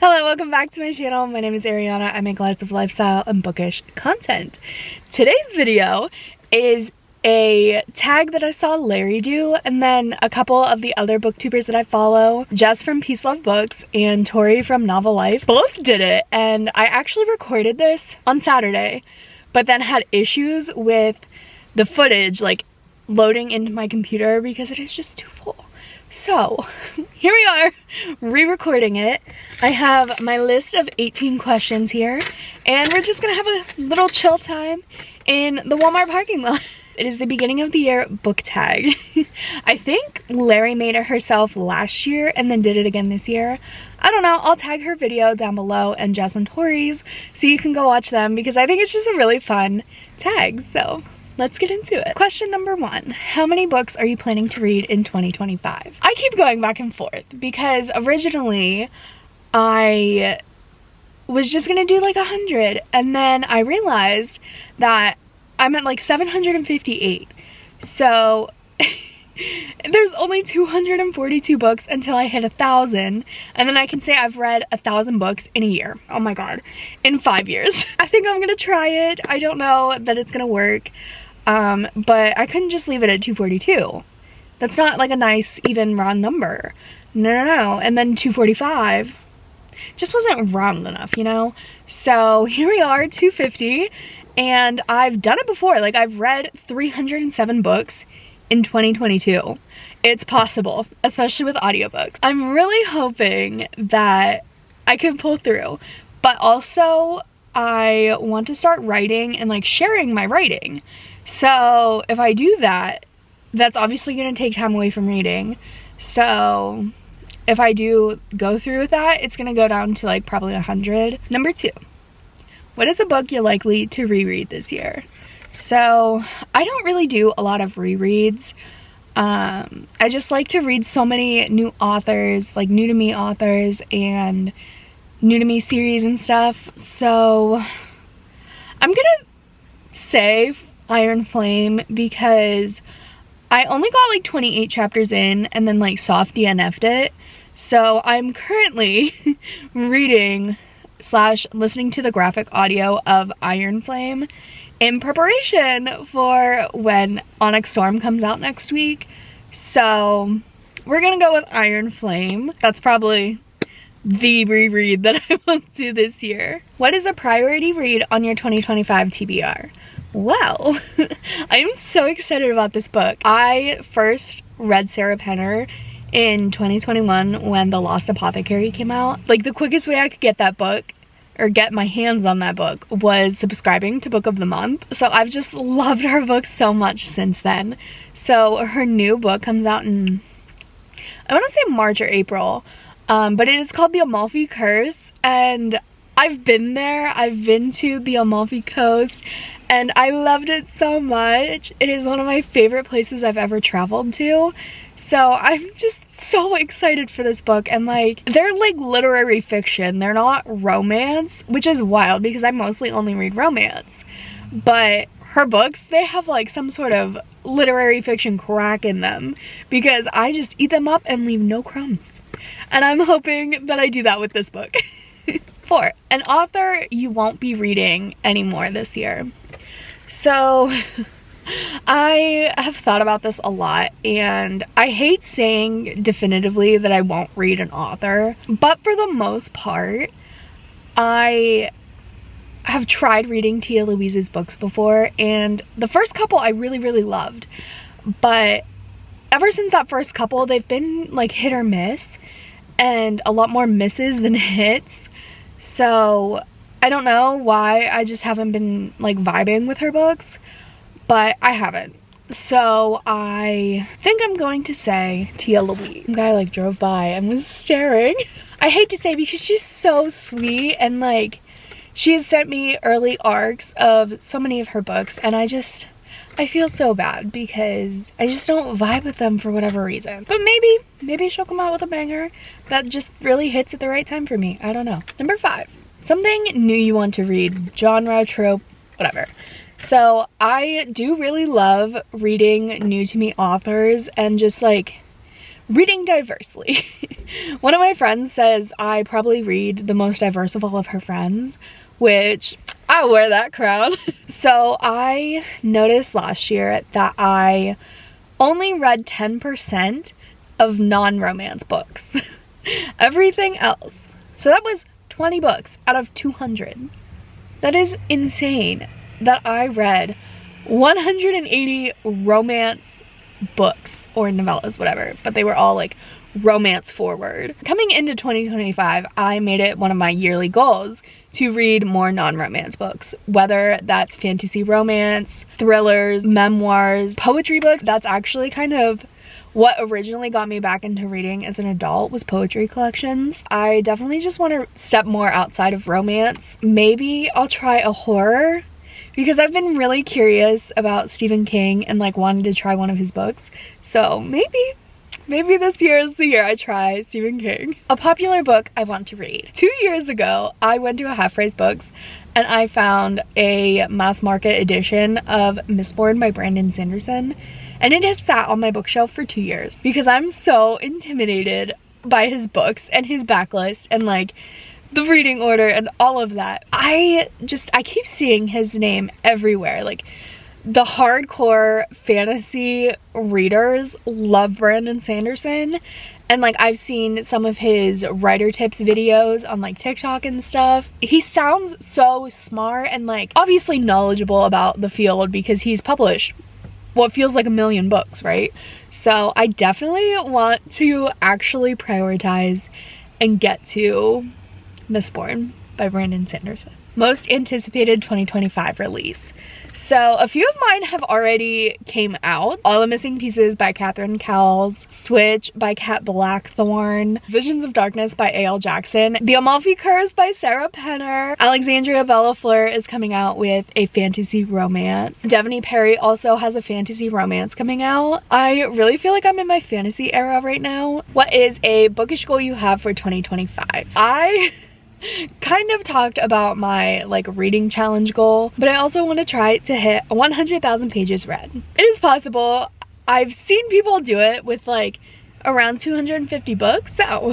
Hello, welcome back to my channel. My name is Arianna. I make lots of lifestyle and bookish content. Today's video is a tag that I saw Larry do, and then a couple of the other booktubers that I follow, Jess from Peace Love Books and Tori from Novel Life, both did it. And I actually recorded this on Saturday, but then had issues with the footage like loading into my computer because it is just too full. So here we are, re-recording it. I have my list of 18 questions here, and we're just gonna have a little chill time in the Walmart parking lot. It is the beginning of the year book tag. I think Larry made it herself last year and then did it again this year. I don't know, I'll tag her video down below and Jess and Tori's so you can go watch them because I think it's just a really fun tag. So let's get into it. Question number 1. How many books are you planning to read in 2025? I keep going back and forth because originally I was just gonna do like 100, and then I realized that I'm at like 758. So there's only 242 books until I hit 1,000, and then I can say I've read 1,000 books in a year. Oh my god, in 5 years. I think I'm gonna try it. I don't know that it's gonna work. But I couldn't just leave it at 242. That's not like a nice even round number. No. And then 245 just wasn't round enough, you know? So here we are, 250, and I've done it before. Like, I've read 307 books in 2022. It's possible, especially with audiobooks. I'm really hoping that I can pull through, but also I want to start writing and like sharing my writing. So if I do that, that's obviously going to take time away from reading. So if I do go through with that, it's going to go down to like probably 100. Number 2, what is a book you're likely to reread this year? So I don't really do a lot of rereads. I just like to read so many new authors, like new to me authors and new to me series and stuff. So I'm gonna say Iron Flame because I only got like 28 chapters in and then like soft DNF'd it. So I'm currently reading / listening to the graphic audio of Iron Flame in preparation for when Onyx Storm comes out next week. So we're gonna go with Iron Flame. That's probably the reread that I will do this year. What is a priority read on your 2025 TBR? Well, I'm so excited about this book. I first read Sarah Penner in 2021 when The Lost Apothecary came out. Like, the quickest way I could get that book or get my hands on that book was subscribing to Book of the Month. So I've just loved her book so much since then. So her new book comes out in, I want to say March or April, but it is called The Amalfi Curse, and I've been there. I've been to the Amalfi Coast and I loved it so much. It is one of my favorite places I've ever traveled to. So I'm just so excited for this book, and like, they're like literary fiction. They're not romance, which is wild because I mostly only read romance. But her books, they have like some sort of literary fiction crack in them because I just eat them up and leave no crumbs. And I'm hoping that I do that with this book. 4, an author you won't be reading anymore this year. So I have thought about this a lot, and I hate saying definitively that I won't read an author, but for the most part, I have tried reading Tia Louise's books before, and the first couple I really loved, but ever since that first couple, they've been like hit or miss, and a lot more misses than hits. So I don't know why I just haven't been like vibing with her books, but I haven't. So I think I'm going to say Tia Louise. Some guy like drove by and was staring. I hate to say because she's so sweet, and like, she has sent me early arcs of so many of her books, and I feel so bad because I just don't vibe with them for whatever reason. But maybe she'll come out with a banger that just really hits at the right time for me. I don't know. Number 5, something new you want to read, genre, trope, whatever. So I do really love reading new to me authors and just like reading diversely. One of my friends says I probably read the most diverse of all of her friends, which I wear that crown. So I noticed last year that I only read 10% of non-romance books. Everything else. So that was 20 books out of 200. That is insane that I read 180 romance books or novellas, whatever, but they were all like romance forward. Coming into 2025, I made it one of my yearly goals to read more non-romance books, whether that's fantasy romance, thrillers, memoirs, poetry books. That's actually kind of what originally got me back into reading as an adult, was poetry collections. I definitely just want to step more outside of romance. Maybe I'll try a horror, because I've been really curious about Stephen King and like wanted to try one of his books. So maybe this year is the year I try Stephen King. A popular book I want to read. 2 years ago, I went to a Half Price Books and I found a mass market edition of Mistborn by Brandon Sanderson. And it has sat on my bookshelf for 2 years because I'm so intimidated by his books and his backlist and like the reading order and all of that. I keep seeing his name everywhere. Like, the hardcore fantasy readers love Brandon Sanderson, and like I've seen some of his writer tips videos on like TikTok and stuff. He sounds so smart and like obviously knowledgeable about the field because he's published what feels like a million books, right? So I definitely want to actually prioritize and get to Mistborn by Brandon Sanderson. Most anticipated 2025 release. So a few of mine have already came out. All the Missing Pieces by Catherine Cowles, Switch by Kat Blackthorne, Visions of Darkness by A.L. Jackson, The Amalfi Curse by Sarah Penner. Alexandria Bellafleur is coming out with a fantasy romance. Devaney Perry also has a fantasy romance coming out. I really feel like I'm in my fantasy era right now. What is a bookish goal you have for 2025? I kind of talked about my like reading challenge goal, but I also want to try to hit 100,000 pages read. It is possible. I've seen people do it with like around 250 books, so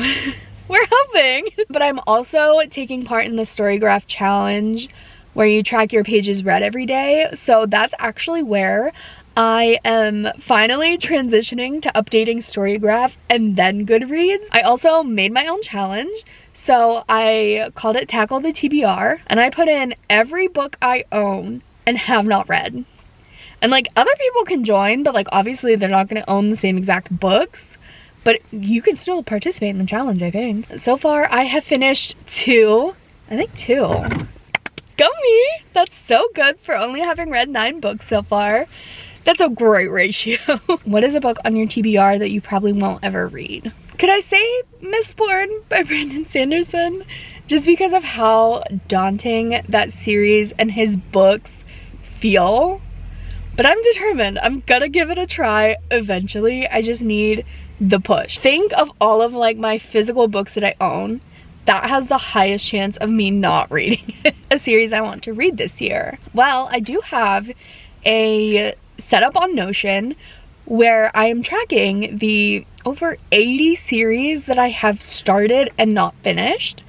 we're hoping. But I'm also taking part in the Storygraph challenge where you track your pages read every day, so that's actually where I am finally transitioning to updating Storygraph and then Goodreads. I also made my own challenge. So I called it Tackle the TBR, and I put in every book I own and have not read. And like other people can join, but like obviously they're not going to own the same exact books, but you can still participate in the challenge, I think. So far I have finished two. Go me! That's so good for only having read 9 books so far. That's a great ratio. What is a book on your TBR that you probably won't ever read? Could I say Mistborn by Brandon Sanderson? Just because of how daunting that series and his books feel. But I'm determined. I'm gonna give it a try eventually. I just need the push. Think of all of like my physical books that I own. That has the highest chance of me not reading it. A series I want to read this year. Well, I do have a setup on Notion where I am tracking the over 80 series that I have started and not finished.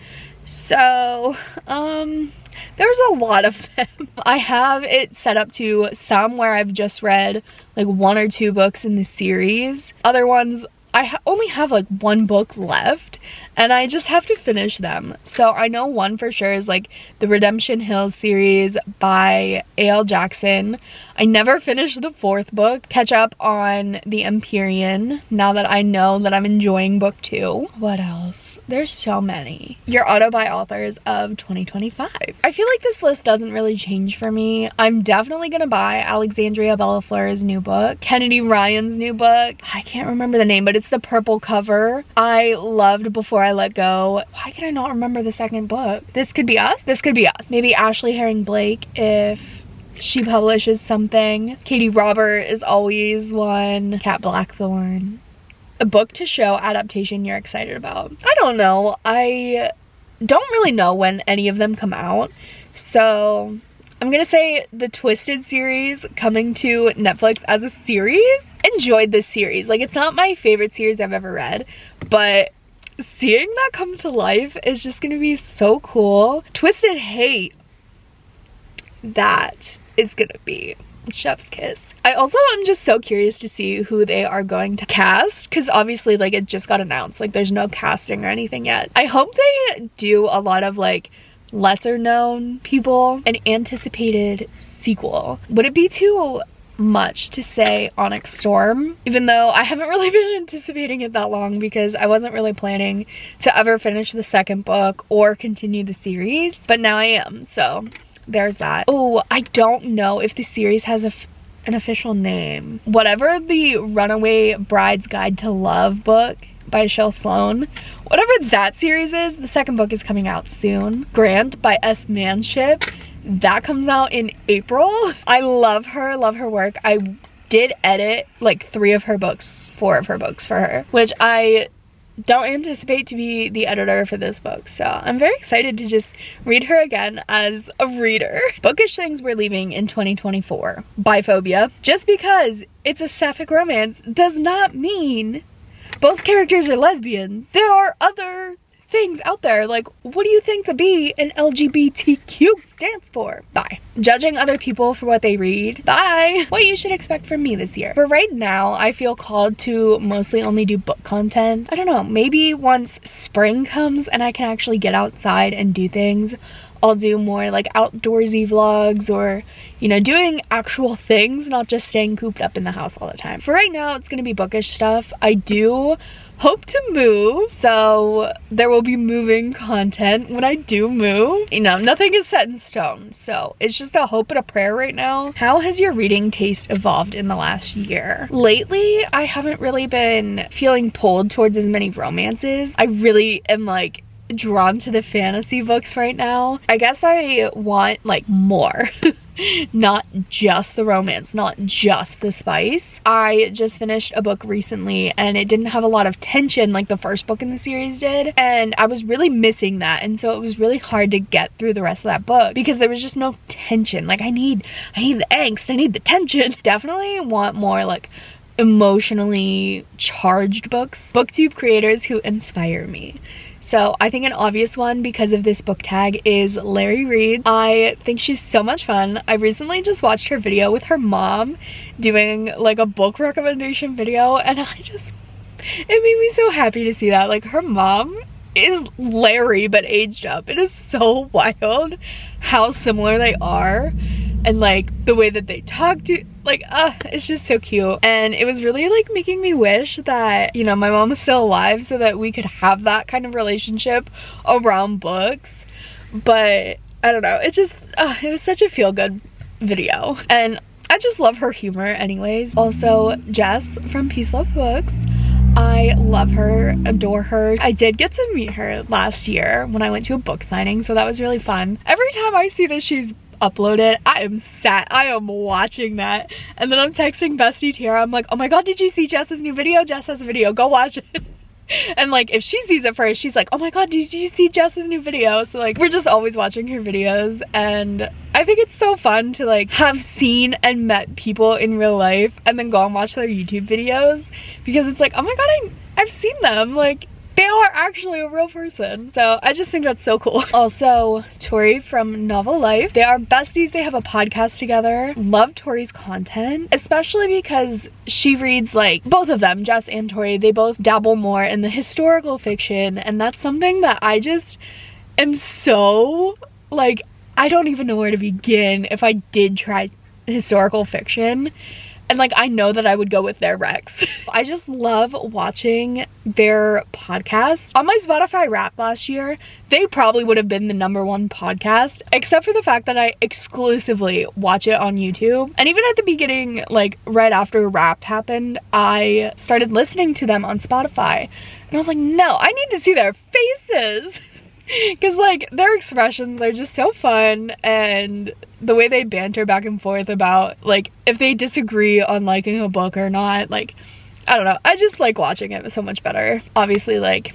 So, there's a lot of them. I have it set up to some where I've just read like 1 or 2 books in the series. Other ones, I only have like 1 book left and I just have to finish them. So I know one for sure is like the Redemption Hill series by A.L. Jackson. I never finished the 4th book. Catch up on the Empyrean now that I know that I'm enjoying book 2. What else? There's so many. Your auto by authors of 2025. I feel like this list doesn't really change for me. I'm definitely gonna buy Alexandria Bellafleur's new book, Kennedy Ryan's new book. I can't remember the name, but it's the purple cover. I loved Before I Let Go. Why can I not remember the second book? This Could Be Us? This Could Be Us. Maybe Ashley Herring Blake if she publishes something. Katie Robert is always one. Kat Blackthorne. A book to show adaptation you're excited about. I don't know. I don't really know when any of them come out. So I'm gonna say the Twisted series coming to Netflix as a series. Enjoyed this series. Like, it's not my favorite series I've ever read, but seeing that come to life is just gonna be so cool. Twisted Hate, that is gonna be chef's kiss. I also am just so curious to see who they are going to cast, because obviously, like, it just got announced. Like, there's no casting or anything yet. I hope they do a lot of, like, lesser known people. An anticipated sequel. Would it be too much to say Onyx Storm? Even though I haven't really been anticipating it that long, because I wasn't really planning to ever finish the second book or continue the series, but now I am, so there's that. Oh, I don't know if the series has an official name. Whatever the Runaway Bride's Guide to Love book by Shel Sloan, whatever that series is, the second book is coming out soon. Grant by S. Manship, that comes out in April. I love her work. I did edit like 4 of her books for her, which I don't anticipate to be the editor for this book, so I'm very excited to just read her again as a reader. Bookish things we're leaving in 2024. Biphobia. Just because it's a sapphic romance does not mean both characters are lesbians. There are other things out there. Like, what do you think the B in LGBTQ stands for? Bye. Judging other people for what they read. Bye. What you should expect from me this year. For right now, I feel called to mostly only do book content. I don't know, maybe once spring comes and I can actually get outside and do things, I'll do more like outdoorsy vlogs, or, you know, doing actual things, not just staying cooped up in the house all the time. For right now, it's gonna be bookish stuff. I do hope to move, so there will be moving content when I do move. You know, nothing is set in stone, so it's just a hope and a prayer right now. How has your reading taste evolved in the last year? Lately, I haven't really been feeling pulled towards as many romances. I really am like drawn to the fantasy books right now. I guess I want like more. Not just the romance, not just the spice. I just finished a book recently and it didn't have a lot of tension like the first book in the series did, and I was really missing that, and so it was really hard to get through the rest of that book because there was just no tension. Like, I need the angst, I need the tension. Definitely want more like emotionally charged books. Booktube creators who inspire me. So I think an obvious one because of this book tag is Larry Reed. I think she's so much fun. I recently just watched her video with her mom doing like a book recommendation video, and it made me so happy to see that. Like, her mom is Larry but aged up. It is so wild how similar they are, and like the way that they talk to, like, it's just so cute. And it was really like making me wish that, you know, my mom was still alive so that we could have that kind of relationship around books. But I don't know, it just it was such a feel-good video, and I just love her humor anyways. Also, Jess from Peace Love Books, I love her, adore her. I did get to meet her last year when I went to a book signing, so that was really fun. Every time I see that she's uploaded, I am watching that, and then I'm texting bestie Tiara, I'm like, oh my god, did you see Jess's new video? Jess has a video, go watch it. And like, if she sees it first, she's like, oh my god, did you see Jess's new video? So like, we're just always watching her videos, and I think it's so fun to like have seen and met people in real life and then go and watch their YouTube videos, because it's like, oh my god, I've seen them, like, they are actually a real person. So I just think that's so cool. Also, Tori from Novel Life. They are besties. They have a podcast together. Love Tori's content, especially because she reads, like, both of them, Jess and Tori, they both dabble more in the historical fiction, and that's something that I just am so, like, I don't even know where to begin if I did try historical fiction. And like, I know that I would go with their recs. I just love watching their podcast. On my Spotify Wrapped last year, they probably would have been the #1 podcast, except for the fact that I exclusively watch it on YouTube. And even at the beginning, like right after Wrapped happened, I started listening to them on Spotify. And I was like, no, I need to see their faces. Because like, their expressions are just so fun, and the way they banter back and forth about like if they disagree on liking a book or not, like, I don't know, I just like watching it so much better. Obviously, like,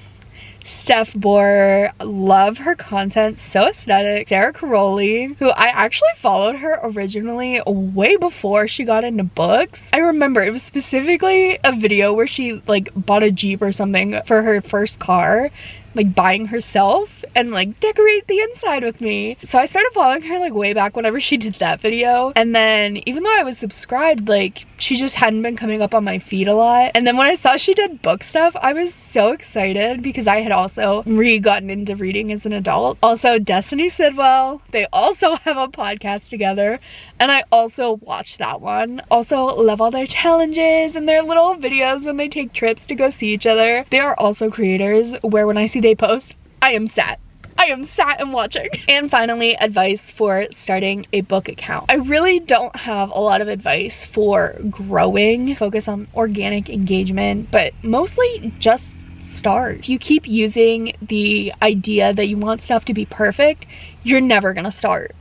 Steph Bohr, love her content, so aesthetic. Sarah Caroli, who I actually followed her originally way before she got into books. I remember it was specifically a video where she like bought a Jeep or something for her first car, like buying herself, and like decorate the inside with me. So I started following her like way back whenever she did that video, and then even though I was subscribed, like she just hadn't been coming up on my feed a lot. And then when I saw she did book stuff, I was so excited because I had also gotten into reading as an adult. Also, Destiny Sidwell, they also have a podcast together, and I also watched that one. Also love all their challenges and their little videos when they take trips to go see each other. They are also creators where when I see they post, I am sat and watching. And finally, advice for starting a book account. I really don't have a lot of advice for growing. Focus on organic engagement, but mostly just start. If you keep using the idea that you want stuff to be perfect, you're never gonna start.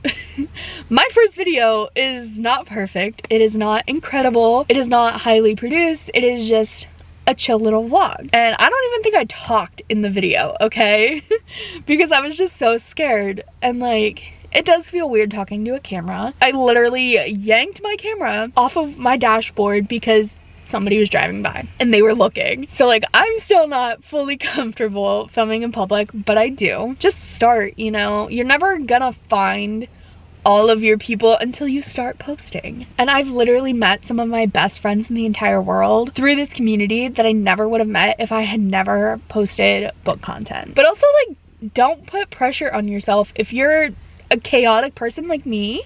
My first video is not perfect. It is not incredible. It is not highly produced. It is just a chill little vlog. And I don't even think I talked in the video, okay? Because I was just so scared, and like, it does feel weird talking to a camera. I literally yanked my camera off of my dashboard because somebody was driving by and they were looking. So like, I'm still not fully comfortable filming in public, but I do. Just start, you know? You're never gonna find all of your people until you start posting. And I've literally met some of my best friends in the entire world through this community that I never would have met if I had never posted book content. But also, like, don't put pressure on yourself. If you're a chaotic person like me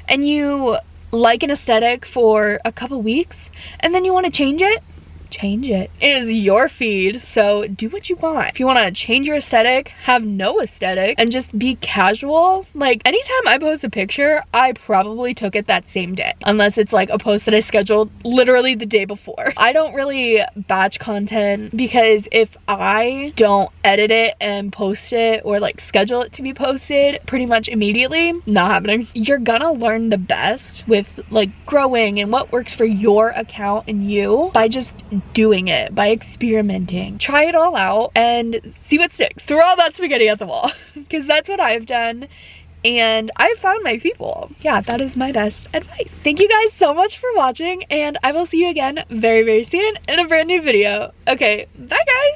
and you like an aesthetic for a couple weeks and then you want to change it, change it. It is your feed, so do what you want. If you want to change your aesthetic, have no aesthetic, and just be casual. Like, anytime I post a picture, I probably took it that same day, unless it's like a post that I scheduled literally the day before. I don't really batch content because if I don't edit it and post it or like schedule it to be posted pretty much immediately, not happening. You're gonna learn the best with like growing and what works for your account and you by just doing it, by experimenting. Try it all out and see what sticks. Throw all that spaghetti at the wall, because that's what I've done, and I've found my people. Yeah, that is my best advice. Thank you guys so much for watching, and I will see you again very, very soon in a brand new video. Okay, bye guys!